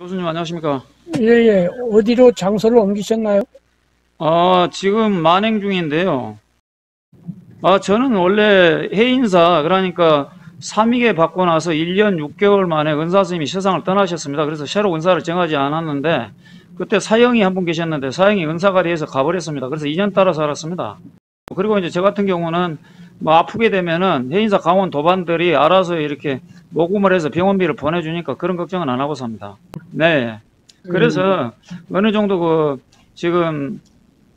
교수님 안녕하십니까? 예. 어디로 장소를 옮기셨나요? 지금 만행 중인데요. 저는 원래 해인사, 그러니까 3위계 받고 나서 1년 6개월 만에 은사스님이 세상을 떠나셨습니다. 그래서 새로 은사를 정하지 않았는데, 그때 사형이 한 분 계셨는데, 사형이 은사가 돼서 가버렸습니다. 그래서 2년 따라 살았습니다. 그리고 이제 저 같은 경우는 뭐 아프게 되면은 해인사 강원 도반들이 알아서 이렇게 모금을 해서 병원비를 보내주니까 그런 걱정은 안 하고 삽니다. 네. 그래서 어느 정도 지금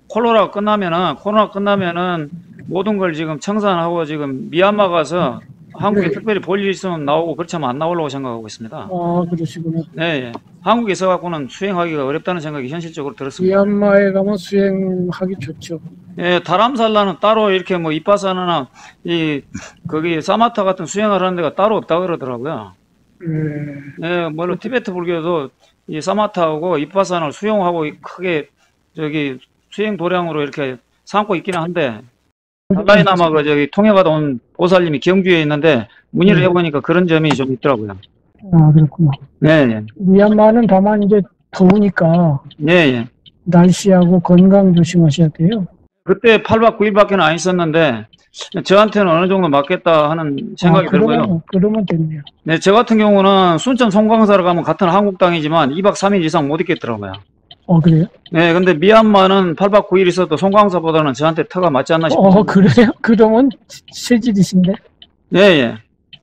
코로나 끝나면은 모든 걸 지금 청산하고 지금 미얀마 가서 한국에 특별히 볼 일 있으면 나오고 그렇지 않으면 안 나오려고 생각하고 있습니다. 그러시구나. 네. 한국에 있어갖고는 수행하기가 어렵다는 생각이 현실적으로 들었습니다. 미얀마에 가면 수행하기 좋죠. 예, 다람살라는 따로 이렇게 뭐 이빠사나나 거기 사마타 같은 수행을 하는 데가 따로 없다 그러더라고요. 예, 물론 티베트 불교도 이 사마타하고 이빠사나를 수용하고 크게 수행 도량으로 이렇게 삼고 있기는 한데, 달라이라마가 통해가다 온 보살님이 경주에 있는데 문의를 해보니까 그런 점이 좀 있더라고요. 그렇구나. 네. 미얀마는 다만 이제 더우니까 네. 날씨하고 건강 조심하셔야 돼요. 그때 8박 9일밖에 안 있었는데 저한테는 어느 정도 맞겠다 하는 생각이 들고요. 그러면 됐네요. 네, 저 같은 경우는 순천 송광사를 가면 같은 한국 땅이지만 2박 3일 이상 못 있겠더라고요. 그래요? 네, 근데 미얀마는 8박 9일 있어도 송광사보다는 저한테 터가 맞지 않나 싶어요. 그래요? 그러면 체질이신데? 예.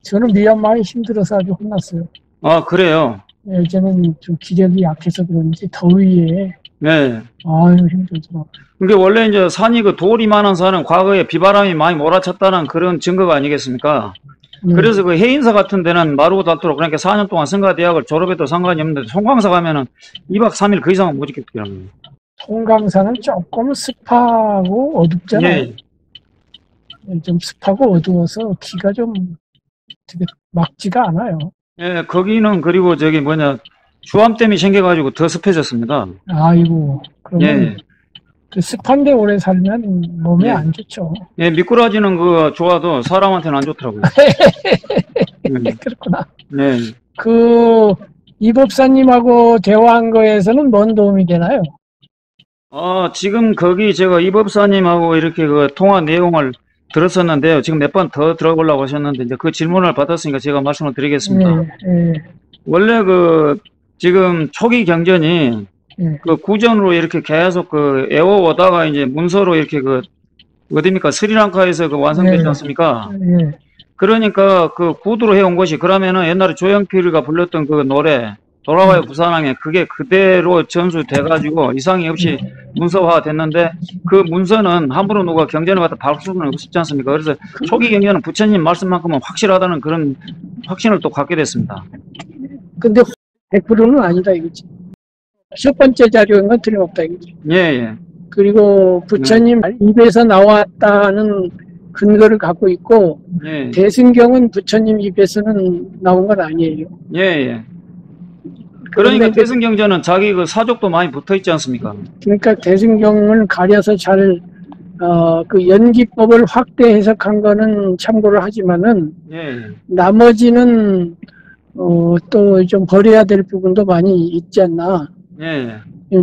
저는 미얀마에 힘들어서 아주 혼났어요. 그래요? 저는 좀 기력이 약해서 그런지 더위에 네. 힘들더라고요. 그게 원래 이제 산이 돌이만한 산은 과거에 비바람이 많이 몰아쳤다는 그런 증거가 아니겠습니까? 그래서 그 해인사 같은 데는 마루고 닳도록 그러니까 4년 동안 성가대학을 졸업해도 상관이 없는데 송광사 가면은 2박 3일 그 이상은 못 있겠더라고요. 송광사는 조금 습하고 어둡잖아요. 네. 좀 습하고 어두워서 기가 좀 되게 막지가 않아요. 예, 거기는 그리고 주암댐이 생겨가지고 더 습해졌습니다. 아이고, 그러면 그 습한데 오래 살면 몸에 안 좋죠. 예, 미꾸라지는 좋아도 사람한테는 안 좋더라고요. 그렇구나. 네. 이 법사님하고 대화한 거에서는 뭔 도움이 되나요? 지금 거기 제가 이 법사님하고 이렇게 통화 내용을 들었었는데요. 지금 몇 번 더 들어보려고 하셨는데, 이제 그 질문을 받았으니까 제가 말씀을 드리겠습니다. 원래 지금 초기 경전이 구전으로 이렇게 계속 애워오다가 이제 문서로 이렇게 어딥니까? 스리랑카에서 완성되지 않습니까? 그러니까 구두로 해온 것이, 그러면은 옛날에 조영필이가 불렀던 그 노래, 돌아와요 부산항에, 그게 그대로 전수돼가지고 이상이 없이 문서화 됐는데, 그 문서는 함부로 누가 경전을 갖다 바꿀 수는 없지 않습니까? 그래서 초기 경전은 부처님 말씀만큼은 확실하다는 그런 확신을 또 갖게 됐습니다. 근데 100%는 아니다 이거지. 첫 번째 자료인 건 틀림없다 이거지. 예. 그리고 부처님 입에서 나왔다는 근거를 갖고 있고, 대승경은 부처님 입에서는 나온 건 아니에요. 예. 그러니까 대승경전은 자기 사족도 많이 붙어 있지 않습니까? 그러니까 대승경을 가려서 그 연기법을 확대 해석한 거는 참고를 하지만은, 나머지는 또 좀 버려야 될 부분도 많이 있지 않나.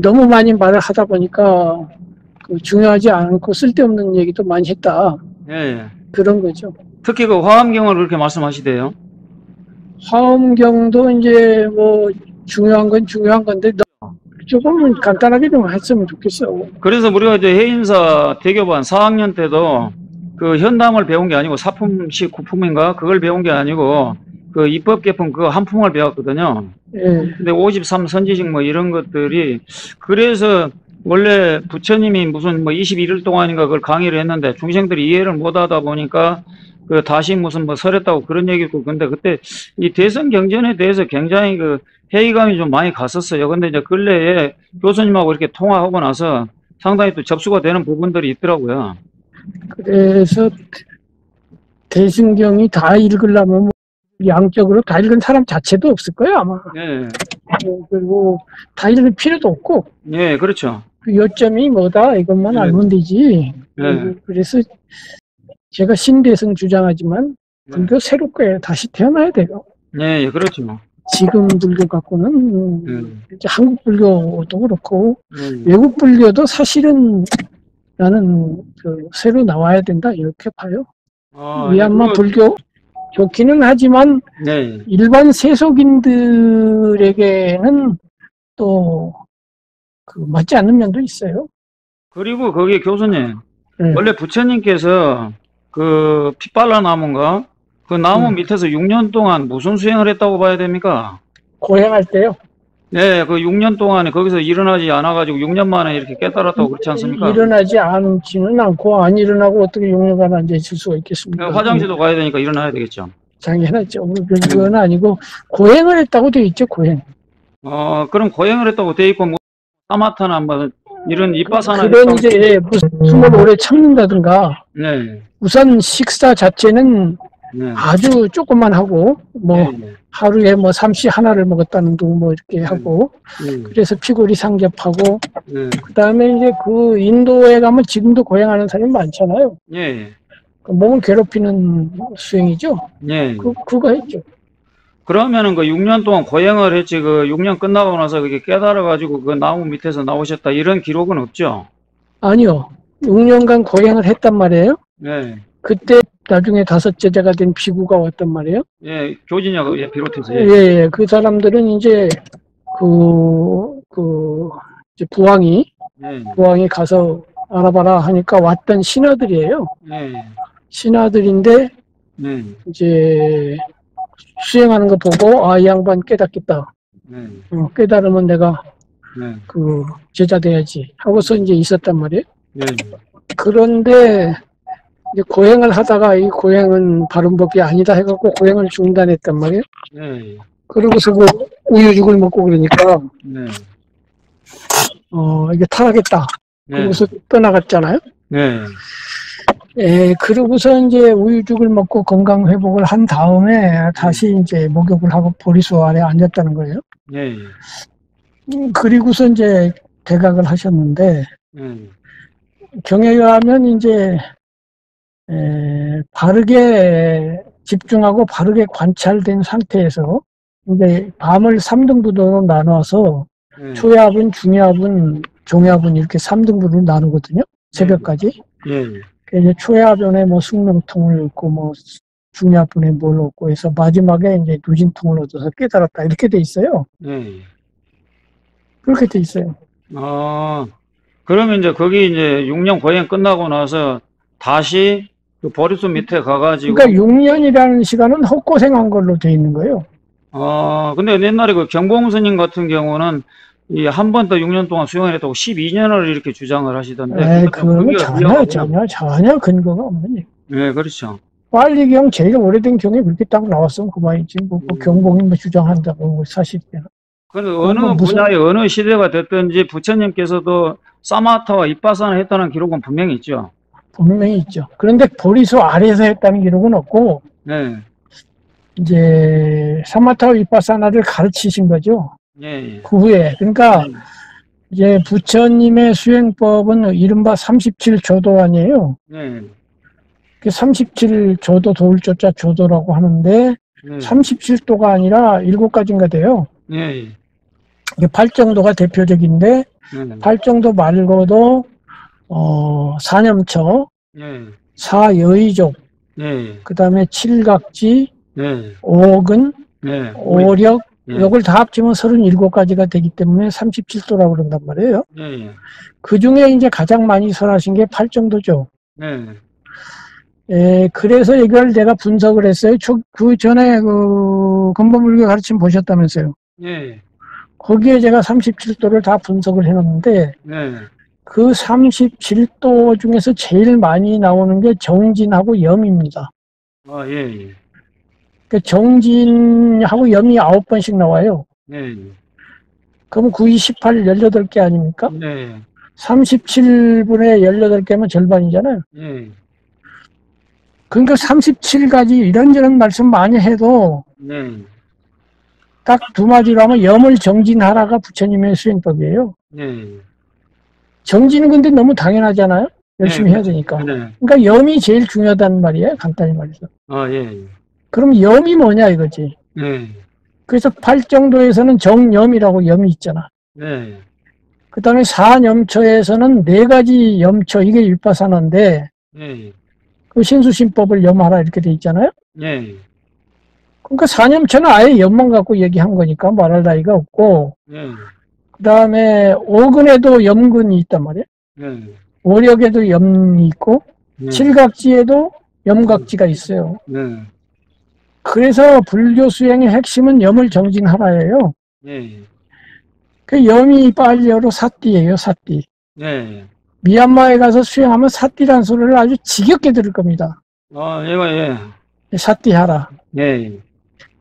너무 많이 말을 하다 보니까 중요하지 않고 쓸데없는 얘기도 많이 했다. 그런 거죠. 특히 화엄경을 그렇게 말씀하시대요. 화엄경도 이제 뭐 중요한 건 중요한 건데 조금은 간단하게 좀 했으면 좋겠어. 그래서 우리가 이제 해인사 대교반 4학년 때도 현담을 배운 게 아니고 사품식 구품인가 그걸 배운 게 아니고 입법 개품 한 품을 배웠거든요. 근데 53 선지식 뭐 이런 것들이, 그래서 원래 부처님이 무슨 21일 동안인가 그걸 강의를 했는데 중생들이 이해를 못 하다 보니까 다시 무슨 설했다고 그런 얘기 있고, 근데 그때 이 대선 경전에 대해서 굉장히 회의감이 좀 많이 갔었어요. 근데 이제 근래에 교수님하고 이렇게 통화하고 나서 상당히 또 접수가 되는 부분들이 있더라고요. 그래서 대승경이 다 읽으려면 양적으로 다 읽은 사람 자체도 없을 거예요, 아마. 그리고 다 읽을 필요도 없고. 그렇죠. 그 요점이 뭐다, 이것만 알면 되지. 그래서 제가 신대승 주장하지만, 불교 새롭게 다시 태어나야 돼요. 그렇죠. 지금 불교 갖고는 이제 한국 불교도 그렇고 외국 불교도 사실은 나는 새로 나와야 된다 이렇게 봐요. 미얀마 불교 좋기는 하지만 네. 일반 세속인들에게는 또 맞지 않는 면도 있어요. 그리고 거기 교수님, 원래 부처님께서 그 핏발라 나무인가? 그 나무 밑에서 6년 동안 무슨 수행을 했다고 봐야 됩니까? 고행할 때요? 네, 그 6년 동안에 거기서 일어나지 않아가지고 6년 만에 이렇게 깨달았다고 그렇지 않습니까? 일어나지 않지는 않고 안 일어나고 어떻게 6년간 앉아있을 수가 있겠습니까? 화장실도 가야 되니까 일어나야 되겠죠. 당연하죠. 그건 아니고 고행을 했다고 돼 있죠. 고행. 그럼 고행을 했다고 돼 있고 뭐 사마타나 뭐 이런 이빠사나 그런 이제 무슨 숨을 오래 참는다든가 네. 우선 식사 자체는 네. 아주 조금만 하고 뭐 하루에 뭐 삼시 하나를 먹었다는 둥 뭐 이렇게 하고 그래서 피골이 상접하고 그 다음에 이제 그 인도에 가면 지금도 고행하는 사람이 많잖아요. 예. 그 몸을 괴롭히는 수행이죠. 예. 그거 했죠. 그러면은 그 6년 동안 고행을 했지 그 6년 끝나고 나서 그게 깨달아가지고 그 나무 밑에서 나오셨다 이런 기록은 없죠? 아니요. 6년간 고행을 했단 말이에요. 네. 그때 나중에 5제자가 된 비구가 왔단 말이에요. 예, 교진이하고 비롯해서. 예. 그 사람들은 이제 이제 부왕이 가서 알아봐라 하니까 왔던 신하들이에요. 신하들인데 이제 수행하는 거 보고 이 양반 깨닫겠다. 깨달으면 내가 제자 돼야지 하고서 이제 있었단 말이에요. 그런데 이제 고행을 하다가 이 고행은 바른 법이 아니다 해갖고 고행을 중단했단 말이에요. 그러고서 그 우유죽을 먹고 그러니까 이게 타락했다. 그러고서 떠나갔잖아요. 그러고서 이제 우유죽을 먹고 건강 회복을 한 다음에 다시 이제 목욕을 하고 보리수 아래 앉았다는 거예요. 그리고서 이제 대각을 하셨는데 경에 의하면 이제 바르게 집중하고 바르게 관찰된 상태에서 이제 밤을 3등분으로 나눠서 초야분, 중야분, 종야분 이렇게 3등분으로 나누거든요. 새벽까지. 이제 초야분에 뭐 숙명통을 얻고 뭐 중야분에 뭘 얻고 해서 마지막에 이제 누진통을 얻어서 깨달았다 이렇게 돼 있어요. 그렇게 돼 있어요. 그러면 이제 거기 이제 6년 고행 끝나고 나서 다시 그 보리수 밑에 가가지고. 그러니까 6년이라는 시간은 헛고생한 걸로 돼 있는 거예요. 근데 옛날에 그 경봉 스님 같은 경우는 이 한 번 더 6년 동안 수행을 했다고 12년을 이렇게 주장을 하시던데. 그거는 전혀 근거가 없는 얘기. 네, 그렇죠. 빨리경 제일 오래된 경에 그렇게 딱 나왔으면 그만이지. 뭐 경봉이 뭐 주장한다고 뭐 사실이야. 근데 어느 분야에 어느 시대가 됐든지 부처님께서도 사마타와 이빠사나 했다는 기록은 분명히 있죠. 분명히 있죠. 그런데 보리수 아래에서 했다는 기록은 없고, 이제 사마타와 이빠사나를 가르치신 거죠. 그 후에. 그러니까 이제 부처님의 수행법은 이른바 37조도 아니에요. 그 37조도 도울조자 조도라고 하는데 37도가 아니라 7가지인가 돼요. 이게 팔정도가 대표적인데 팔정도 말고도 사념처, 사여의족, 그 다음에 칠각지, 오근, 오력, 이걸 다 합치면 37가지가 되기 때문에 37도라고 그런단 말이에요. 그 중에 이제 가장 많이 설하신 게 팔정도죠. 그래서 이걸 내가 분석을 했어요. 그 전에 그 근본불교 가르침 보셨다면서요. 거기에 제가 37도를 다 분석을 해놨는데, 그 37도 중에서 제일 많이 나오는 게 정진하고 염입니다. 그 정진하고 염이 9번씩 나와요. 그럼 9, 2, 18, 18개 아닙니까? 37분의 18개면 절반이잖아요. 그러니까 37가지 이런저런 말씀 많이 해도 딱 두 마디로 하면 염을 정진하라가 부처님의 수행법이에요. 정진은 근데 너무 당연하잖아요. 열심히 해야 되니까. 그러니까 염이 제일 중요하다는 말이에요. 간단히 말해서. 그럼 염이 뭐냐 이거지. 그래서 팔정도에서는 정염이라고 염이 있잖아. 네. 그 다음에 사념처에서는 4가지 염처, 이게 윗바사나인데, 네. 그 신수신법을 염하라 이렇게 돼 있잖아요. 네. 그러니까 사념처는 아예 염만 갖고 얘기한 거니까 말할 나위가 없고, 네. 그 다음에 오근에도 염근이 있단 말이에요. 네. 오력에도 염이 있고, 네. 칠각지에도 염각지가 있어요. 네. 그래서 불교 수행의 핵심은 염을 정진하라예요. 네. 그 염이 빨려로 사띠예요, 사띠. 네. 미얀마에 가서 수행하면 사띠란 소리를 아주 지겹게 들을 겁니다. 얘가, 예. 사띠하라. 예.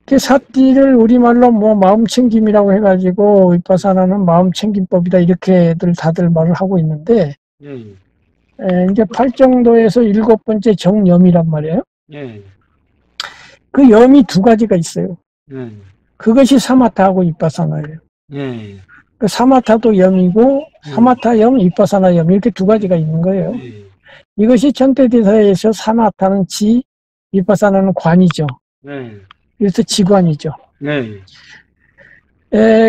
그 사띠를 우리말로 뭐 마음챙김이라고 해가지고 윗바사나는 마음챙김법이다 이렇게들 다들 말을 하고 있는데, 예. 이제 팔정도에서 7번째 정염이란 말이에요. 예. 그 염이 2가지가 있어요. 예. 그것이 사마타하고 윗바사나예요. 예. 그 사마타도 염이고 사마타염, 윗바사나염 이렇게 2가지가 있는 거예요. 예. 이것이 천태대사에서 사마타는 지, 윗바사나는 관이죠. 네. 그래서 지관이죠. 네.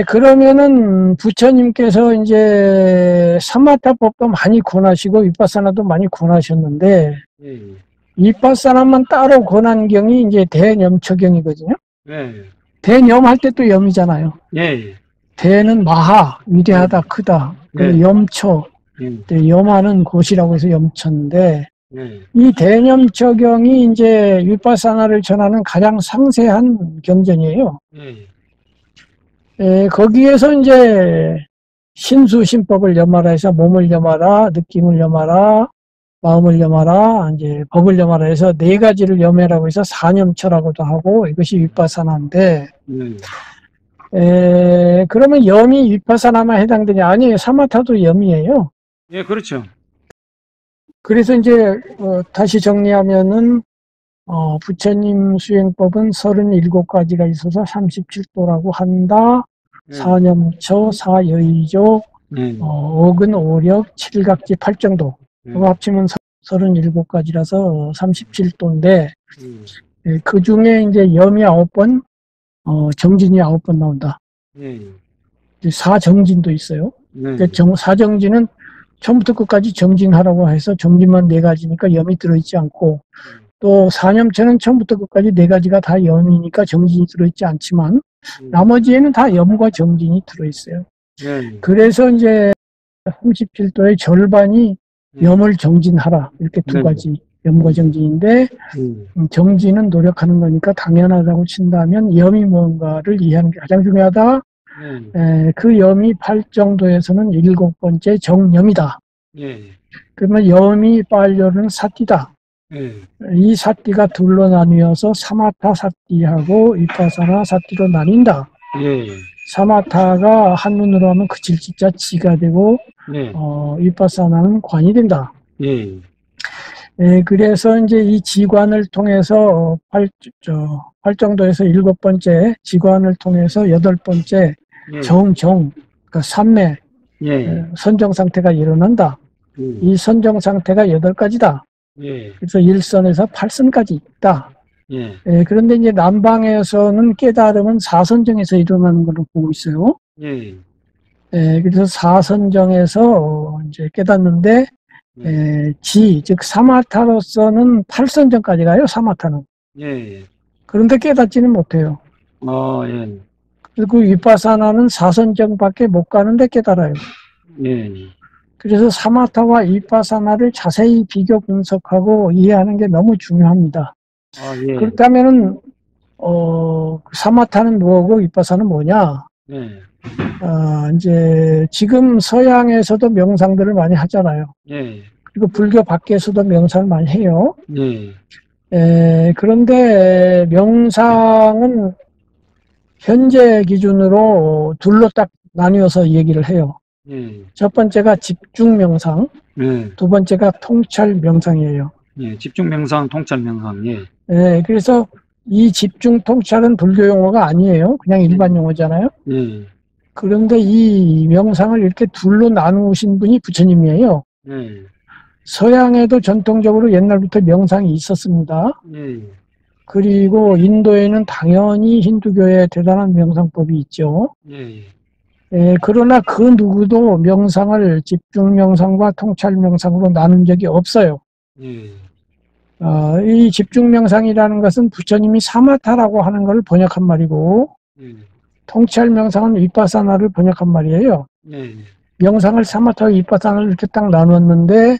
그러면은 부처님께서 이제 사마타법도 많이 권하시고 윗바사나도 많이 권하셨는데, 예. 윗바사나만 따로 권한 경이 이제 대념처경이거든요. 네. 대념할 때 또 염이잖아요. 예. 대는 마하, 위대하다, 크다. 그리고 염처, 염하는 곳이라고 해서 염처인데, 이 대념처경이 이제 윗바사나를 전하는 가장 상세한 경전이에요. 거기에서 이제 신수신법을 염하라 해서 몸을 염하라, 느낌을 염하라, 마음을 염하라, 이제 법을 염하라 해서 4가지를 염해라고 해서 사념처라고도 하고 이것이 윗바사나인데, 그러면 염이 윗바사나만 해당되냐? 아니에요. 사마타도 염이에요. 예, 그렇죠. 그래서 이제 다시 정리하면은 부처님 수행법은 37가지가 있어서 37도라고 한다. 사념처, 사여의조, 오근, 오력, 칠각지, 팔정도. 그거 합치면 37가지라서 37도인데, 그 중에 이제 염이 9번, 정진이 9번 나온다. 사정진도 있어요. 사정진은 처음부터 끝까지 정진하라고 해서 정진만 4가지니까 염이 들어있지 않고, 또 사념처는 처음부터 끝까지 4가지가 다 염이니까 정진이 들어있지 않지만, 나머지에는 다 염과 정진이 들어있어요. 그래서 이제 37도의 절반이 염을 정진하라. 이렇게 2가지 염과 정진인데, 정진은 노력하는 거니까 당연하다고 친다면 염이 뭔가를 이해하는 게 가장 중요하다. 그 염이 팔정도에서는 7번째 정염이다. 그러면 염이 빨려는 사띠다. 이 사띠가 둘로 나뉘어서 사마타 사띠하고 윗바사나 사띠로 나뉜다. 사마타가 한문으로 하면 그칠지자 지가 되고, 윗바사나는 관이 된다. 그래서 이제 이 지관을 통해서 팔정도에서 7번째 지관을 통해서 8번째 그러니까 삼매, 선정 상태가 일어난다. 이 선정 상태가 8가지다. 그래서 1선에서 8선까지 있다. 그런데 이제 남방에서는 깨달음은 4선정에서 일어나는 걸로 보고 있어요. 그래서 4선정에서 이제 깨닫는데, 즉 사마타로서는 8선정까지 가요. 사마타는. 그런데 깨닫지는 못해요. 그리고 윗바사나는 4선정밖에 못 가는데 깨달아요. 그래서 사마타와 윗바사나를 자세히 비교 분석하고 이해하는 게 너무 중요합니다. 그렇다면은 사마타는 뭐고 윗바사는 뭐냐? 이제 지금 서양에서도 명상들을 많이 하잖아요. 그리고 불교 밖에서도 명상을 많이 해요. 그런데 명상은 현재 기준으로 둘로 딱 나뉘어서 얘기를 해요. 첫 번째가 집중 명상, 2번째가 통찰 명상이에요. 집중 명상, 통찰 명상. 그래서 이 집중 통찰은 불교 용어가 아니에요. 그냥 일반 용어잖아요. 그런데 이 명상을 이렇게 둘로 나누신 분이 부처님이에요. 서양에도 전통적으로 옛날부터 명상이 있었습니다. 그리고 인도에는 당연히 힌두교의 대단한 명상법이 있죠. 예, 그러나 그 누구도 명상을 집중 명상과 통찰 명상으로 나눈 적이 없어요. 예, 이 집중 명상이라는 것은 부처님이 사마타라고 하는 것을 번역한 말이고, 예, 통찰 명상은 위파사나를 번역한 말이에요. 예, 명상을 사마타와 위파사나를 이렇게 딱 나눴는데,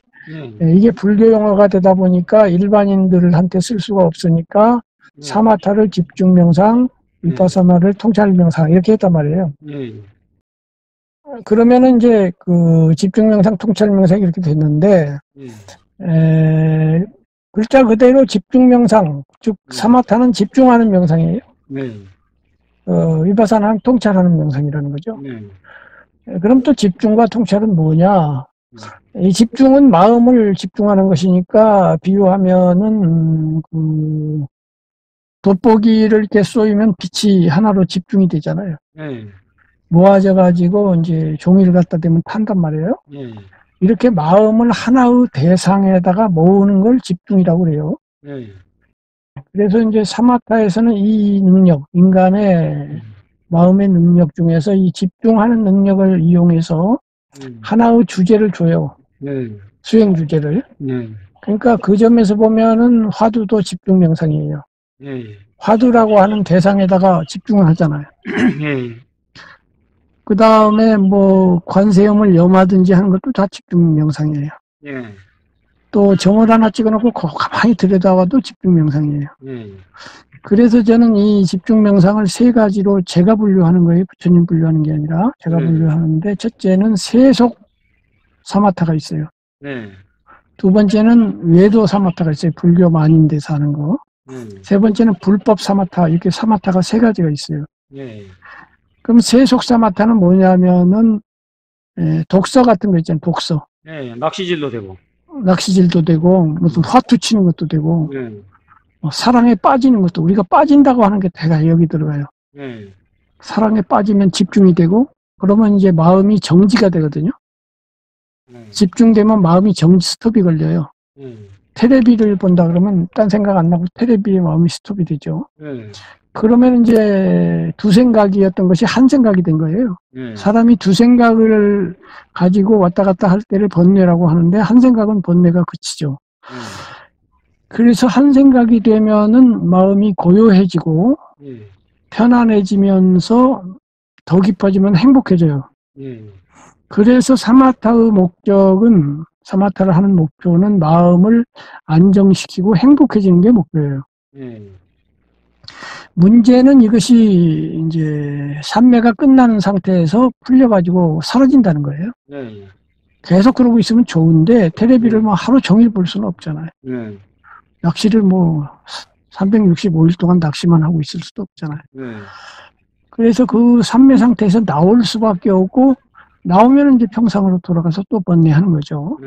이게 불교 용어가 되다 보니까 일반인들한테 쓸 수가 없으니까 사마타를 집중 명상, 위파사나를 통찰 명상 이렇게 했단 말이에요. 그러면은 이제 그 집중 명상, 통찰 명상 이렇게 됐는데 글자 그대로 집중 명상, 즉 사마타는 집중하는 명상이에요. 위파사나는 통찰하는 명상이라는 거죠. 그럼 또 집중과 통찰은 뭐냐? 이 집중은 마음을 집중하는 것이니까 비유하면은 그 돋보기를 이렇게 쏘이면 빛이 하나로 집중이 되잖아요. 모아져 가지고 이제 종이를 갖다 대면 탄단 말이에요. 이렇게 마음을 하나의 대상에다가 모으는 걸 집중이라고 그래요. 그래서 이제 사마타에서는 이 능력, 인간의 마음의 능력 중에서 이 집중하는 능력을 이용해서 하나의 주제를 줘요. 수행 주제를. 그러니까 그 점에서 보면은 화두도 집중 명상이에요. 화두라고 하는 대상에다가 집중을 하잖아요. 그 다음에 뭐 관세음을 염하든지 하는 것도 다 집중 명상이에요. 또 점을 하나 찍어놓고 가만히 들여다봐도 집중 명상이에요. 그래서 저는 이 집중 명상을 세 가지로 제가 분류하는 거예요. 부처님 분류하는 게 아니라 제가 분류하는데, 첫째는 세속 사마타가 있어요. 두 번째는 외도 사마타가 있어요. 불교 만인데서 하는 거. 세 번째는 불법 사마타, 이렇게 사마타가 세 가지가 있어요. 그럼 세속 사마타는 뭐냐면은 독서 같은 거 있잖아요. 독서. 낚시질도 되고. 낚시질도 되고 무슨 화투 치는 것도 되고 사랑에 빠지는 것도, 우리가 빠진다고 하는 게 대가 여기 들어가요. 사랑에 빠지면 집중이 되고 그러면 이제 마음이 정지가 되거든요. 집중되면 마음이 정지 스톱이 걸려요. 테레비를 본다 그러면 딴 생각 안 나고 테레비에 마음이 스톱이 되죠. 그러면 이제 두 생각이었던 것이 한 생각이 된 거예요. 사람이 두 생각을 가지고 왔다 갔다 할 때를 번뇌라고 하는데, 한 생각은 번뇌가 그치죠. 그래서 한 생각이 되면은 마음이 고요해지고 편안해지면서 더 깊어지면 행복해져요. 그래서 사마타의 목적은, 사마타를 하는 목표는 마음을 안정시키고 행복해지는 게 목표예요. 문제는 이것이 이제 삼매가 끝나는 상태에서 풀려가지고 사라진다는 거예요. 계속 그러고 있으면 좋은데 테레비를 뭐 하루 종일 볼 수는 없잖아요. 낚시를 뭐 365일 동안 낚시만 하고 있을 수도 없잖아요. 그래서 그 삼매 상태에서 나올 수밖에 없고, 나오면 이제 평상으로 돌아가서 또 번뇌하는 거죠.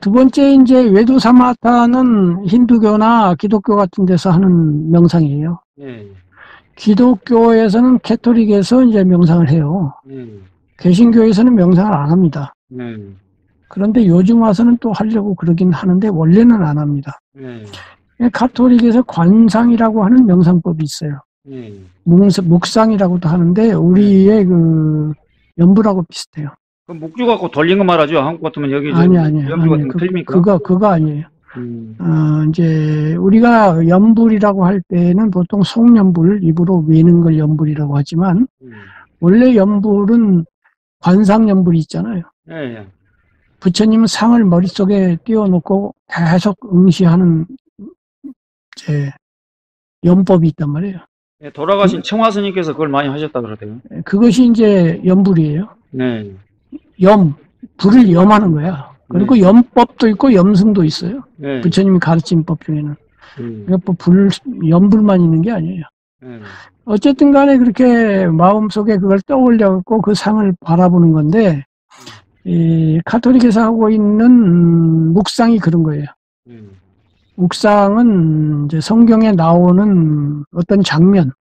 두 번째 이제 외도 사마타는 힌두교나 기독교 같은 데서 하는 명상이에요. 기독교에서는 캐톨릭에서 이제 명상을 해요. 개신교에서는 명상을 안 합니다. 그런데 요즘 와서는 또 하려고 그러긴 하는데 원래는 안 합니다. 가톨릭에서 관상이라고 하는 명상법이 있어요. 묵상이라고도 하는데 우리의 그 연부라고 비슷해요. 그럼 묵주 갖고 돌린 거 말하죠. 한국 같으면 여기 아니 연부 같은 거 틀립니까? 그거 아니에요. 이제 우리가 연불이라고 할 때는 보통 속연불, 입으로 외는 걸 연불이라고 하지만 원래 연불은 관상연불이 있잖아요. 부처님은 상을 머릿속에 띄워놓고 계속 응시하는 연법이 있단 말이에요. 돌아가신 청화스님께서 그걸 많이 하셨다 그러대요. 그것이 이제 연불이에요. 불을 염하는 거야. 그리고 염법도 있고 염승도 있어요. 부처님이 가르친 법 중에는. 그러니까 염불만 있는 게 아니에요. 어쨌든 간에 그렇게 마음속에 그걸 떠올려갖고 그 상을 바라보는 건데, 이 카톨릭에서 하고 있는 묵상이 그런 거예요. 묵상은 이제 성경에 나오는 어떤 장면,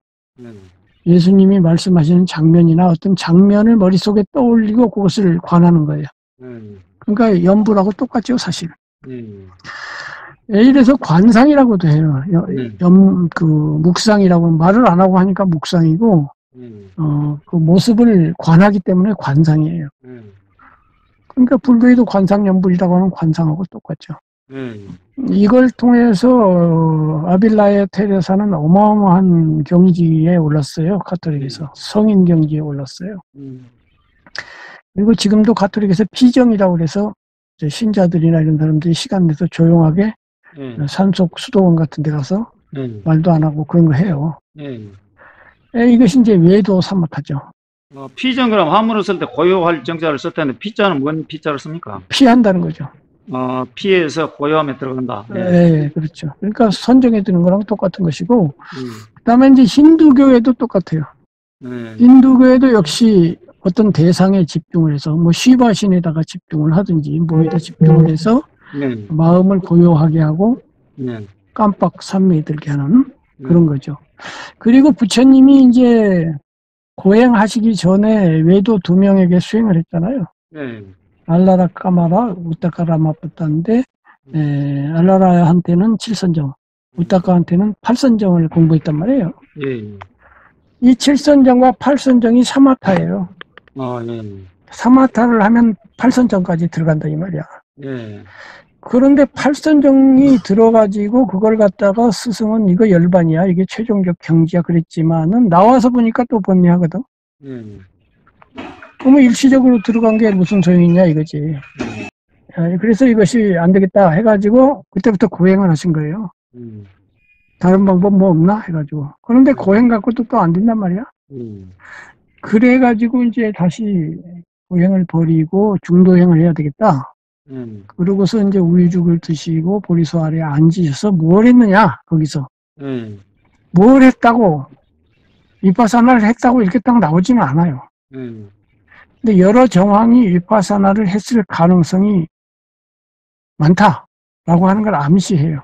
예수님이 말씀하시는 장면이나 어떤 장면을 머릿속에 떠올리고 그것을 관하는 거예요. 그러니까 연불하고 똑같죠, 사실. 이래서 관상이라고도 해요. 묵상이라고 말을 안 하고 하니까 묵상이고, 그 모습을 관하기 때문에 관상이에요. 그러니까 불교에도 관상연불이라고 하는 관상하고 똑같죠. 이걸 통해서 아빌라의 테레사는 어마어마한 경지에 올랐어요. 가톨릭에서. 성인 경지에 올랐어요. 그리고 지금도 가톨릭에서 피정이라고 해서 신자들이나 이런 사람들이 시간 내서 조용하게 산속 수도원 같은 데 가서 말도 안 하고 그런 거 해요. 이것이 이제 외도 사마타죠. 피정 그럼 한문을 쓸 때 고요할 정자를 썼다는데 피자는 뭔 피자를 씁니까? 피한다는 거죠. 피해서 고요함에 들어간다. 네, 그렇죠. 그러니까 선정해 드는 거랑 똑같은 것이고, 그다음에 이제 힌두교에도 똑같아요. 힌두교에도 역시 어떤 대상에 집중을 해서 뭐 시바신에다가 집중을 하든지 뭐에다 집중을 해서 마음을 고요하게 하고 깜빡 산매에 들게 하는 그런 거죠. 그리고 부처님이 이제 고행하시기 전에 외도 2명에게 수행을 했잖아요. 알라라 까마라 우타카라마부타인데 알라라한테는 7선정, 우타카한테는 8선정을 공부했단 말이에요. 이 7선정과 8선정이 사마타예요. 사마타를 하면 8선정까지 들어간다 이 말이야. 그런데 8선정이 들어가지고 그걸 갖다가 스승은 이거 열반이야, 이게 최종적 경지야 그랬지만은 나와서 보니까 또 번뇌하거든. 그러면 일시적으로 들어간 게 무슨 소용이냐 이거지. 그래서 이것이 안 되겠다 해가지고 그때부터 고행을 하신 거예요. 다른 방법 뭐 없나 해가지고. 그런데 고행 갖고도 또 안 된단 말이야. 그래가지고 이제 다시 고행을 버리고 중도행을 해야 되겠다. 그러고서 이제 우유죽을 드시고 보리수 아래에 앉으셔서 뭘 했느냐 거기서. 뭘 했다고 위파사나를 했다고 이렇게 딱 나오지는 않아요. 근데 여러 정황이 위파사나를 했을 가능성이 많다라고 하는 걸 암시해요.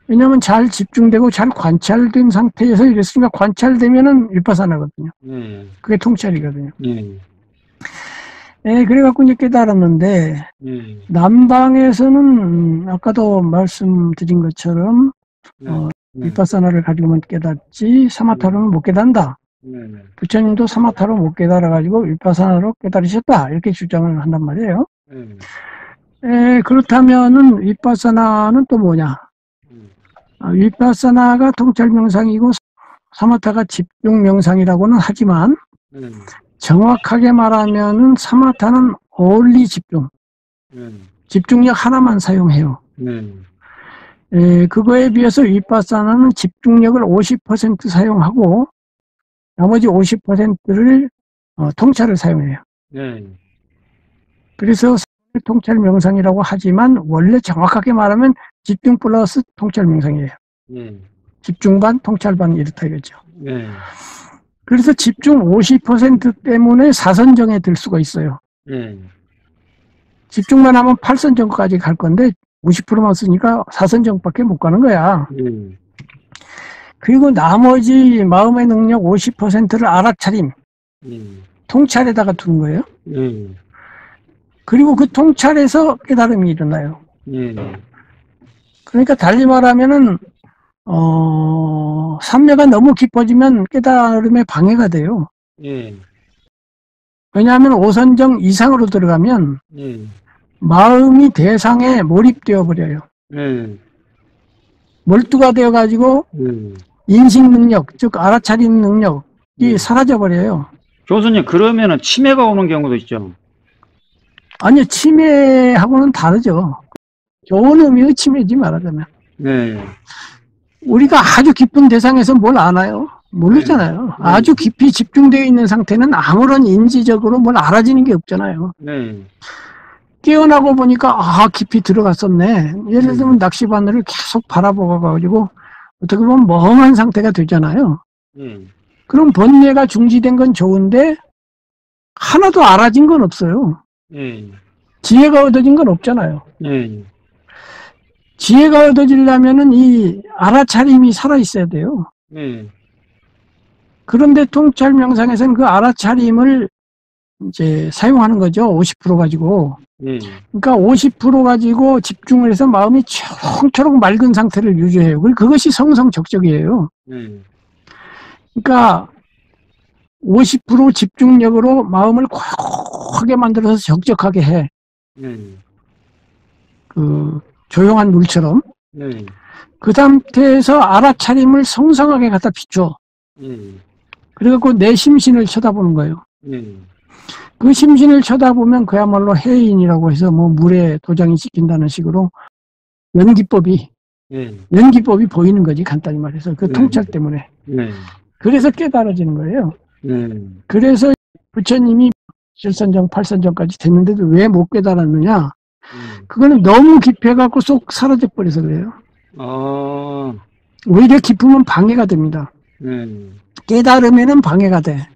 왜냐하면 잘 집중되고 잘 관찰된 상태에서 이랬으니까 관찰되면은 위파사나거든요. 그게 통찰이거든요. 그래갖고 이제 깨달았는데, 남방에서는 아까도 말씀드린 것처럼, 위파사나를 가지고만 깨닫지, 사마타로는 못 깨닫는다. 부처님도 사마타로 못 깨달아가지고 위파사나로 깨달으셨다. 이렇게 주장을 한단 말이에요. 그렇다면은 위파사나는 또 뭐냐? 위파사나가 통찰명상이고 사마타가 집중명상이라고는 하지만 정확하게 말하면은 사마타는 only 집중, 집중력 하나만 사용해요. 그거에 비해서 위파사나는 집중력을 50% 사용하고 나머지 50%를 통찰을 사용해요. 그래서 통찰 명상이라고 하지만 원래 정확하게 말하면 집중 플러스 통찰 명상이에요. 집중반 통찰반 이렇다 이거죠. 그래서 집중 50% 때문에 사선정에 들 수가 있어요. 집중만 하면 8선정까지 갈 건데 50%만 쓰니까 4선정밖에 못 가는 거야. 그리고 나머지 마음의 능력 50%를 알아차림, 통찰에다가 두는 거예요. 그리고 그 통찰에서 깨달음이 일어나요. 그러니까 달리 말하면은 삼매가 너무 깊어지면 깨달음에 방해가 돼요. 왜냐하면 5선정 이상으로 들어가면 마음이 대상에 몰입되어 버려요. 몰두가 되어가지고 인식 능력, 즉 알아차리는 능력이 사라져 버려요. 교수님, 그러면은 치매가 오는 경우도 있죠? 아니요, 치매하고는 다르죠. 좋은 의미의 치매지 말하자면. 우리가 아주 깊은 대상에서 뭘 아나요? 모르잖아요. 아주 깊이 집중되어 있는 상태는 아무런 인지적으로 뭘 알아지는 게 없잖아요. 깨어나고 보니까 깊이 들어갔었네. 예를 들면 낚시바늘을 계속 바라보고 어떻게 보면 멍한 상태가 되잖아요. 그럼 번뇌가 중지된 건 좋은데 하나도 알아진 건 없어요. 지혜가 얻어진 건 없잖아요. 지혜가 얻어지려면은 이 알아차림이 살아있어야 돼요. 그런데 통찰 명상에서는 그 알아차림을 이제 사용하는 거죠. 50% 가지고. 예. 그러니까 50% 가지고 집중을 해서 마음이 초롱초롱 맑은 상태를 유지해요. 그것이 성성적적이에요. 예. 그러니까 50% 집중력으로 마음을 꽉하게 만들어서 적적하게 해. 예. 그 조용한 물처럼. 예. 그 상태에서 알아차림을 성성하게 갖다 비춰. 예. 그래갖고 내 심신을 쳐다보는 거예요. 예. 그 심신을 쳐다보면 그야말로 해인이라고 해서 뭐 물에 도장이 찍힌다는 식으로 연기법이 보이는 거지, 간단히 말해서. 그 통찰 때문에. 그래서 깨달아지는 거예요. 그래서 부처님이 7선정, 8선정까지 됐는데도 왜 못 깨달았느냐? 그거는 너무 깊어갖고 쏙 사라져 버려서 그래요. 오히려 깊으면 방해가 됩니다. 깨달으면은 방해가 돼.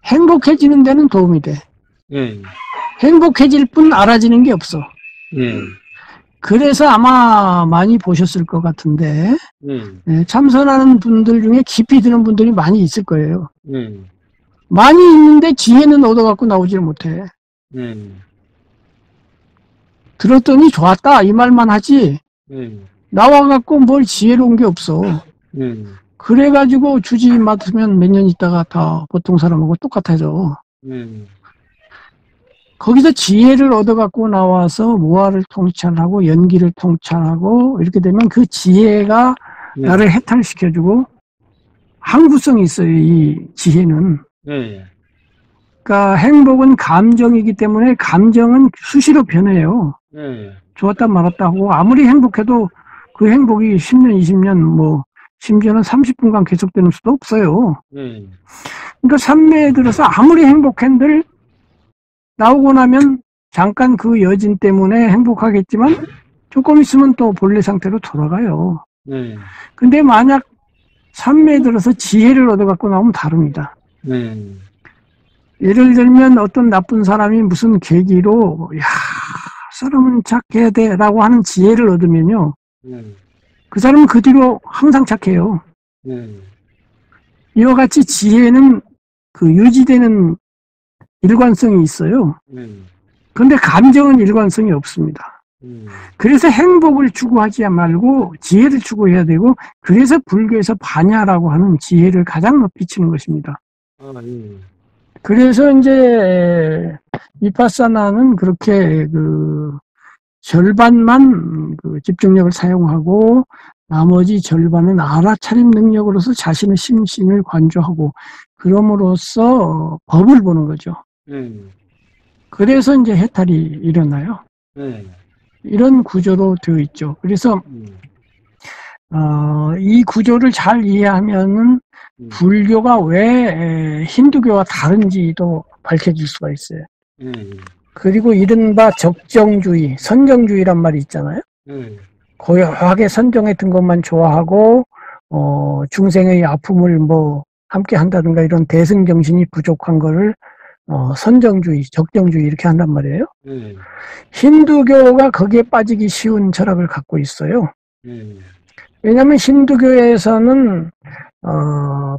행복해지는 데는 도움이 돼. 행복해질 뿐 알아지는 게 없어. 그래서 아마 많이 보셨을 것 같은데, 참선하는 분들 중에 깊이 드는 분들이 많이 있을 거예요. 많이 있는데 지혜는 얻어갖고 나오질 못해. 들었더니 좋았다 이 말만 하지 나와갖고 뭘 지혜로운 게 없어. 그래가지고 주지 맡으면 몇 년 있다가 다 보통 사람하고 똑같아져. 거기서 지혜를 얻어갖고 나와서 무아를 통찰하고 연기를 통찰하고 이렇게 되면 그 지혜가 나를 해탈시켜주고 항구성이 있어요. 이 지혜는. 그러니까 행복은 감정이기 때문에 감정은 수시로 변해요. 좋았다 말았다 하고 아무리 행복해도 그 행복이 10년, 20년 뭐 심지어는 30분간 계속되는 수도 없어요. 그러니까 삼매에 들어서 아무리 행복한들 나오고 나면 잠깐 그 여진 때문에 행복하겠지만 조금 있으면 또 본래 상태로 돌아가요. 근데 만약 삼매에 들어서 지혜를 얻어갖고 나오면 다릅니다. 예를 들면 어떤 나쁜 사람이 무슨 계기로 야 사람은 착해야 돼 라고 하는 지혜를 얻으면요 그 사람은 그 뒤로 항상 착해요. 이와 같이 지혜는 그 유지되는 일관성이 있어요. 그런데 감정은 일관성이 없습니다. 그래서 행복을 추구하지 말고 지혜를 추구해야 되고 그래서 불교에서 반야라고 하는 지혜를 가장 높이 치는 것입니다. 그래서 이제 비파사나는 그렇게 그 절반만 그 집중력을 사용하고 나머지 절반은 알아차림 능력으로서 자신의 심신을 관조하고 그럼으로써 법을 보는 거죠. 그래서 이제 해탈이 일어나요. 이런 구조로 되어 있죠. 그래서 이 구조를 잘 이해하면은 불교가 왜 힌두교와 다른지도 밝혀질 수가 있어요. 그리고 이른바 적정주의, 선정주의란 말이 있잖아요. 고요하게 선정에 든 것만 좋아하고 중생의 아픔을 뭐 함께 한다든가 이런 대승정신이 부족한 거를 선정주의, 적정주의 이렇게 한단 말이에요. 힌두교가 거기에 빠지기 쉬운 철학을 갖고 있어요. 왜냐하면 힌두교에서는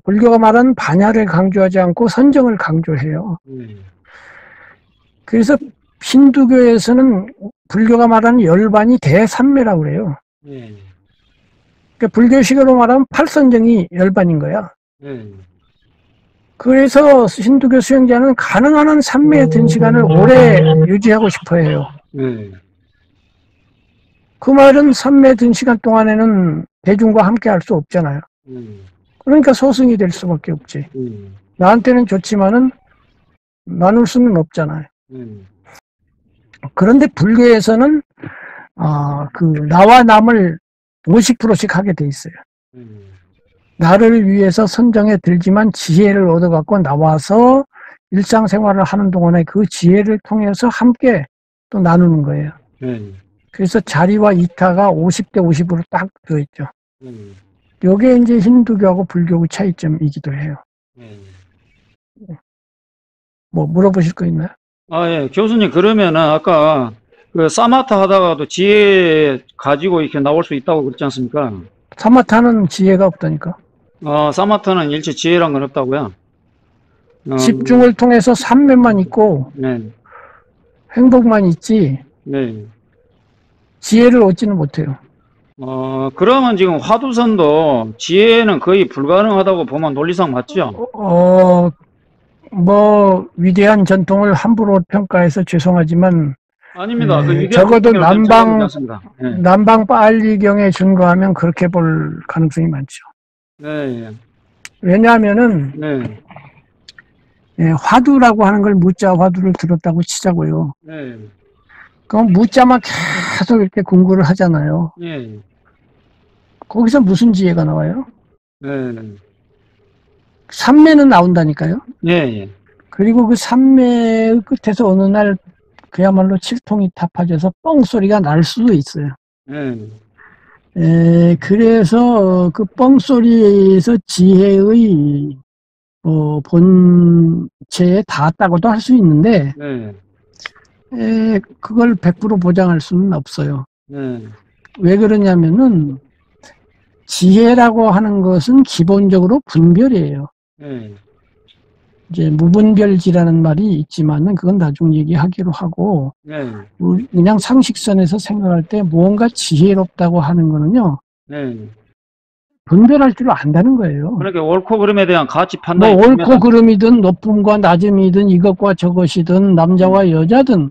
불교가 말하는 반야를 강조하지 않고 선정을 강조해요. 그래서 힌두교에서는 불교가 말하는 열반이 대삼매라고 그래요. 그러니까 불교식으로 말하면 팔선정이 열반인 거야. 그래서 힌두교 수행자는 가능한 한 삼매에 든 시간을 오래 유지하고 싶어 해요. 그 말은 삼매에 든 시간 동안에는 대중과 함께 할 수 없잖아요. 그러니까 소승이 될 수밖에 없지. 나한테는 좋지만은 나눌 수는 없잖아요. 그런데 불교에서는 그 나와 남을 50%씩 하게 돼 있어요. 나를 위해서 선정에 들지만 지혜를 얻어갖고 나와서 일상생활을 하는 동안에 그 지혜를 통해서 함께 또 나누는 거예요. 그래서 자리와 이타가 50대 50으로 딱 들어있죠. 요게 이제 힌두교하고 불교의 차이점이기도 해요. 뭐 물어보실 거 있나요? 예. 교수님, 그러면은 아까 그 사마타 하다가도 지혜 가지고 이렇게 나올 수 있다고 그랬지 않습니까? 사마타는 지혜가 없다니까. 사마타는 일체 지혜란 건 없다고요? 집중을 통해서 삼매만 있고 네. 행복만 있지 네. 지혜를 얻지는 못해요. 그러면 지금 화두선도 지혜는 거의 불가능하다고 보면 논리상 맞죠? 뭐 위대한 전통을 함부로 평가해서 죄송하지만 아닙니다. 그 위대한 적어도 전통이라고 저는 생각하지 않습니다. 네. 남방 빨리경에 준거하면 그렇게 볼 가능성이 많죠. 네. 왜냐하면은 네. 화두라고 하는 걸 무자 화두를 들었다고 치자고요. 네. 그럼 무자만 계속 이렇게 공부를 하잖아요. 네. 거기서 무슨 지혜가 나와요? 네. 삼매는 나온다니까요. 네. 그리고 그 삼매의 끝에서 어느 날 그야말로 칠통이 타파져서 뻥소리가 날 수도 있어요. 그래서 그 뻥소리에서 지혜의 본체에 닿았다고도 할 수 있는데 그걸 100% 보장할 수는 없어요. 왜 그러냐면은 지혜라고 하는 것은 기본적으로 분별이에요. 이제 무분별지라는 말이 있지만은 그건 나중 얘기하기로 하고 그냥 상식선에서 생각할 때 무언가 지혜롭다고 하는 거는요. 분별할 줄 안다는 거예요. 그러니까 옳고 그름에 대한 가치 판단이 뭐 옳고 그름이든 높음과 낮음이든 이것과 저것이든 남자와 여자든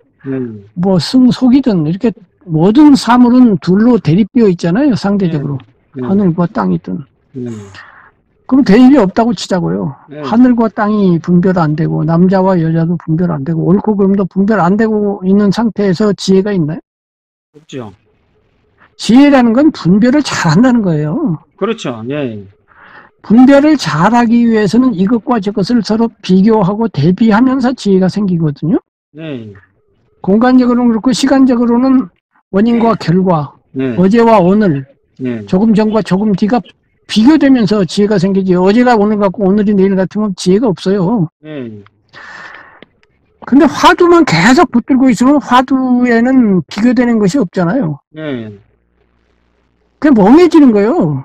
뭐 승속이든 이렇게 모든 사물은 둘로 대립되어 있잖아요. 상대적으로 하늘과 땅이든 그럼 대입이 없다고 치자고요. 하늘과 땅이 분별 안 되고 남자와 여자도 분별 안 되고 옳고 그름도 분별 안 되고 있는 상태에서 지혜가 있나요? 없죠. 지혜라는 건 분별을 잘한다는 거예요. 그렇죠. 예. 분별을 잘하기 위해서는 이것과 저것을 서로 비교하고 대비하면서 지혜가 생기거든요. 공간적으로는 그렇고 시간적으로는 원인과 결과, 어제와 오늘, 조금 전과 조금 뒤가 비교되면서 지혜가 생기지. 어제가 오늘 같고 오늘이 내일 같으면 지혜가 없어요. 근데 화두만 계속 붙들고 있으면 화두에는 비교되는 것이 없잖아요. 그냥 멍해지는 거예요.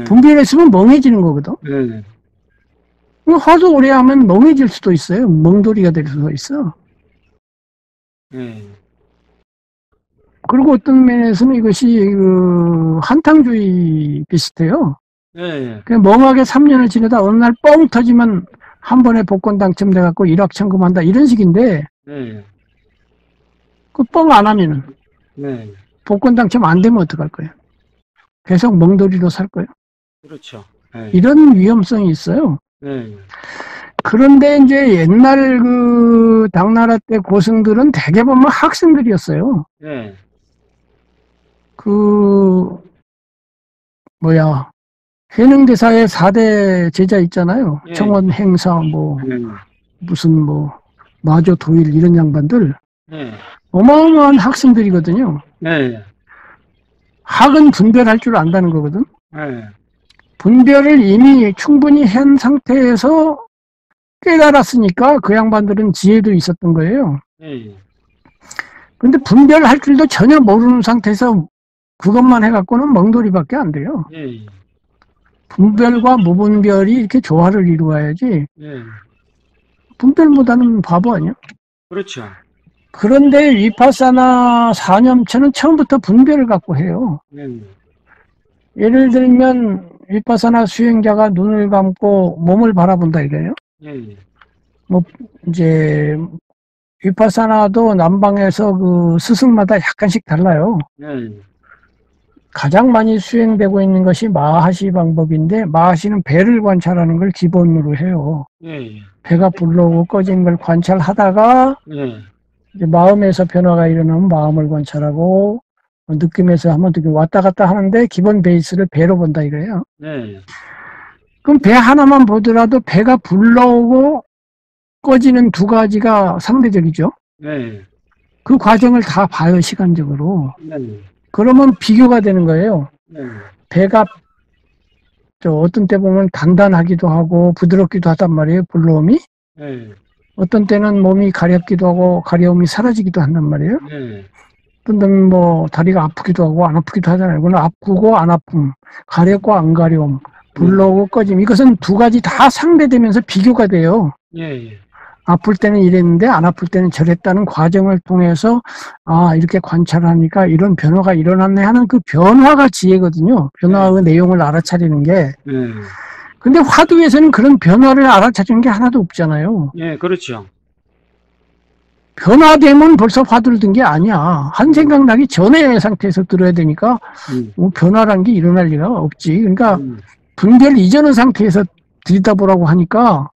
분별했으면 멍해지는 거거든. 화두 오래 하면 멍해질 수도 있어요. 멍돌이가 될 수도 있어. 그리고 어떤 면에서는 이것이 한탕주의 비슷해요. 그냥 멍하게 3년을 지내다 어느 날 뻥 터지면 한 번에 복권 당첨돼갖고 일확천금한다 이런 식인데 그 뻥 안 하면은 복권 당첨 안 되면 어떡할 거예요? 계속 멍돌이로 살 거예요? 그렇죠. 이런 위험성이 있어요. 그런데 이제 옛날 그 당나라 때 고승들은 대개 보면 학생들이었어요. 해능대사의 4대 제자 있잖아요. 청원 행사 무슨 마조 도일 이런 양반들 어마어마한 학생들이거든요. 학은 분별할 줄 안다는 거거든. 분별을 이미 충분히 한 상태에서 깨달았으니까 그 양반들은 지혜도 있었던 거예요. 근데 분별할 줄도 전혀 모르는 상태에서 그것만 해갖고는 멍돌이밖에 안 돼요. 분별과 무분별이 이렇게 조화를 이루어야지. 분별보다는 바보 아니야? 그렇죠. 그런데 위파사나 사념체는 처음부터 분별을 갖고 해요. 예를 들면 위파사나 수행자가 눈을 감고 몸을 바라본다 이래요. 이제 위파사나도 남방에서 그 스승마다 약간씩 달라요. 가장 많이 수행되고 있는 것이 마하시 방법인데 마하시는 배를 관찰하는 걸 기본으로 해요. 배가 불러오고 꺼진 걸 관찰하다가 이제 마음에서 변화가 일어나면 마음을 관찰하고 느낌에서 한번 느낌 왔다 갔다 하는데 기본 베이스를 배로 본다 이거예요. 그럼 배 하나만 보더라도 배가 불러오고 꺼지는 두 가지가 상대적이죠. 그 과정을 다 봐요, 시간적으로. 그러면 비교가 되는 거예요. 배가 어떤 때 보면 단단하기도 하고 부드럽기도 하단 말이에요, 불러옴이. 어떤 때는 몸이 가렵기도 하고 가려움이 사라지기도 한단 말이에요. 어떤 때는 다리가 아프기도 하고 안 아프기도 하잖아요. 이거는 아프고 안 아픔, 가렵고 안 가려움, 불러오고 꺼짐. 이것은 두 가지 다 상대되면서 비교가 돼요. 예, 예. 아플 때는 이랬는데 안 아플 때는 저랬다는 과정을 통해서 아 이렇게 관찰하니까 이런 변화가 일어났네 하는 그 변화가 지혜거든요. 변화의 내용을 알아차리는 게. 근데 화두에서는 그런 변화를 알아차리는 게 하나도 없잖아요. 예, 그렇죠. 변화되면 벌써 화두를 든 게 아니야. 한 생각 나기 전의 상태에서 들어야 되니까 뭐 변화란 게 일어날 리가 없지. 그러니까 분별 이전의 상태에서 들여다보라고 하니까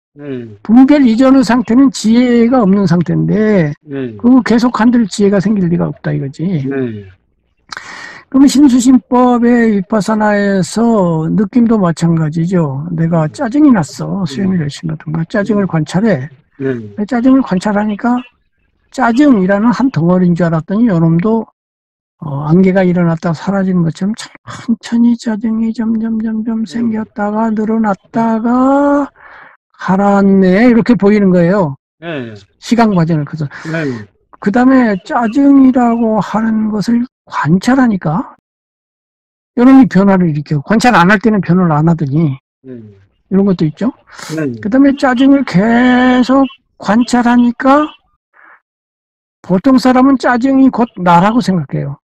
분별 이전의 상태는 지혜가 없는 상태인데 그거 계속 한들 지혜가 생길 리가 없다 이거지. 그러면 신수심법의 위파사나에서 느낌도 마찬가지죠. 내가 짜증이 났어. 수행을 열심히 하던가 짜증을 관찰해. 짜증을 관찰하니까 짜증이라는 한 덩어리인 줄 알았더니 요놈도 안개가 일어났다가 사라지는 것처럼 천천히 짜증이 점점 생겼다가 늘어났다가 가라앉네 이렇게 보이는 거예요. 시간 과정을. 그래서 그 다음에 짜증이라고 하는 것을 관찰하니까 요놈이 변화를 일으켜. 관찰 안 할 때는 변화를 안 하더니 이런 것도 있죠. 그 다음에 짜증을 계속 관찰하니까 보통 사람은 짜증이 곧 나라고 생각해요.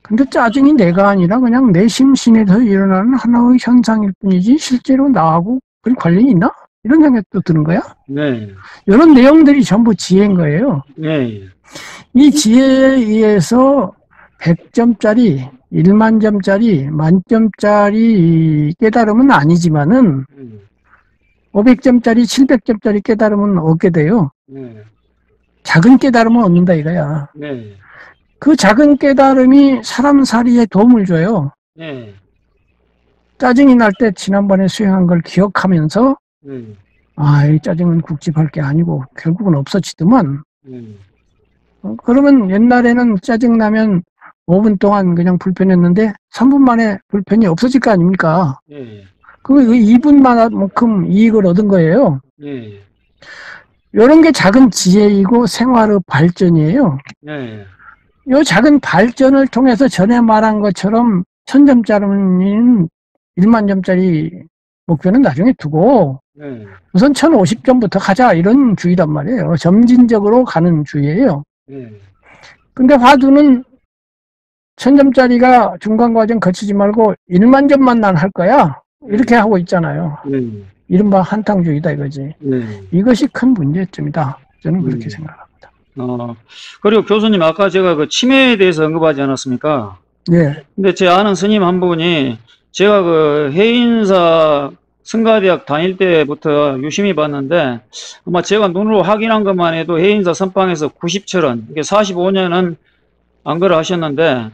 근데 짜증이 내가 아니라 그냥 내 심신에서 일어나는 하나의 현상일 뿐이지 실제로 나하고 그 관련이 있나? 이런 생각도 드는 거야. 이런 내용들이 전부 지혜인 거예요. 이 지혜에 의해서 100점짜리, 1만 점짜리, 만점짜리 깨달음은 아니지만은 500점짜리, 700점짜리 깨달음은 얻게 돼요. 작은 깨달음은 얻는다 이거야. 그 작은 깨달음이 사람 살이에 도움을 줘요. 짜증이 날 때 지난번에 수행한 걸 기억하면서 아, 이 짜증은 국집할 게 아니고 결국은 없어지더만. 그러면 옛날에는 짜증나면 5분 동안 그냥 불편했는데 3분 만에 불편이 없어질 거 아닙니까? 그 2분만큼 이익을 얻은 거예요. 이런 게 작은 지혜이고 생활의 발전이에요. 이 작은 발전을 통해서 전에 말한 것처럼 1000점짜리는 1만 점짜리 목표는 나중에 두고 우선 1050점부터 가자 이런 주의란 말이에요. 점진적으로 가는 주의예요. 근데 화두는 1000점짜리가 중간 과정 거치지 말고 1만 점만 난 할 거야. 이렇게 하고 있잖아요. 이른바 한탕주의다 이거지. 이것이 큰 문제점이다. 저는 그렇게 생각합니다. 그리고 교수님 아까 제가 그 치매에 대해서 언급하지 않았습니까? 근데 제 아는 스님 한 분이 제가 그 해인사 성가대학 다닐 때부터 유심히 봤는데 아마 제가 눈으로 확인한 것만 해도 해인사 선방에서 90철은 이게 45년은 안거를 하셨는데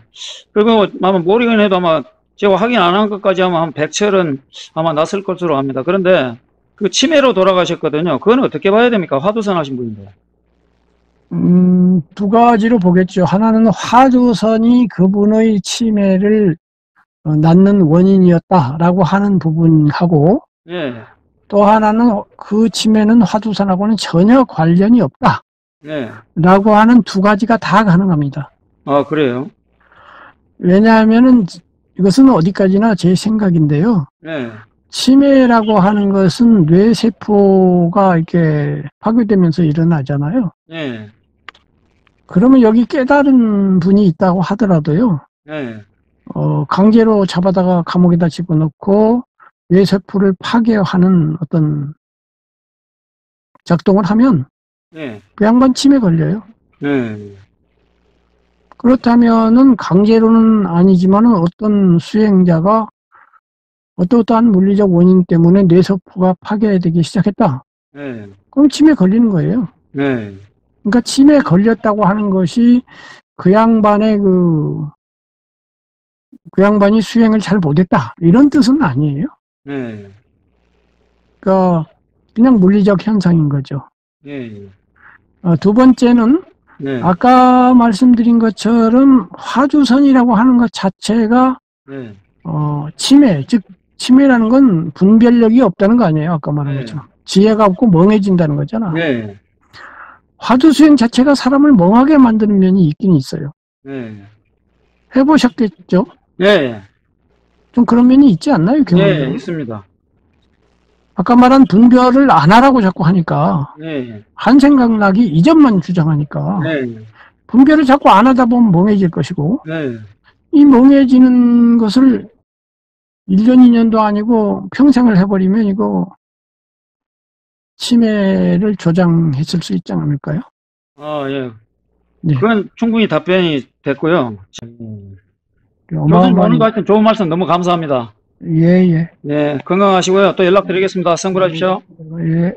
그리고 아마 모르긴 해도 아마 제가 확인 안 한 것까지 하면 한 100철은 아마 났을 것으로 합니다. 그런데 그 치매로 돌아가셨거든요. 그건 어떻게 봐야 됩니까? 화두선 하신 분인데. 두 가지로 보겠죠. 하나는 화두선이 그분의 치매를 낳는 원인이었다라고 하는 부분하고 또 하나는 그 치매는 화두선하고는 전혀 관련이 없다 라고 하는 두 가지가 다 가능합니다. 아, 그래요? 왜냐하면은 이것은 어디까지나 제 생각인데요. 치매라고 하는 것은 뇌세포가 이렇게 파괴되면서 일어나잖아요. 그러면 여기 깨달은 분이 있다고 하더라도요. 강제로 잡아다가 감옥에다 집어넣고 뇌세포를 파괴하는 어떤 작동을 하면 그 양반 치매 걸려요. 그렇다면은 강제로는 아니지만은 어떤 수행자가 어떠한 물리적 원인 때문에 뇌세포가 파괴되기 시작했다. 그럼 치매 걸리는 거예요. 그러니까 치매 걸렸다고 하는 것이 그 양반의 그 양반이 수행을 잘 못했다 이런 뜻은 아니에요. 그러니까 그냥 물리적 현상인 거죠. 두 번째는 아까 말씀드린 것처럼 화두선이라고 하는 것 자체가 치매, 즉 치매라는 건 분별력이 없다는 거 아니에요. 아까 말한 것처럼 지혜가 없고 멍해진다는 거잖아. 화두 수행 자체가 사람을 멍하게 만드는 면이 있긴 있어요. 해보셨겠죠? 좀 그런 면이 있지 않나요? 경험적으로? 있습니다. 아까 말한 분별을 안 하라고 자꾸 하니까 예, 한 생각나기 이전만 주장하니까 예, 분별을 자꾸 안 하다 보면 멍해질 것이고 예, 이 멍해지는 것을 1년, 2년도 아니고 평생을 해버리면 이거 치매를 조장했을 수 있지 않을까요? 예. 네. 그건 충분히 답변이 됐고요. 교수님, 어마어마한, 오늘도 하여튼 좋은 말씀 너무 감사합니다. 예, 예. 네, 건강하시고요. 또 연락드리겠습니다. 성불하십시오. 예.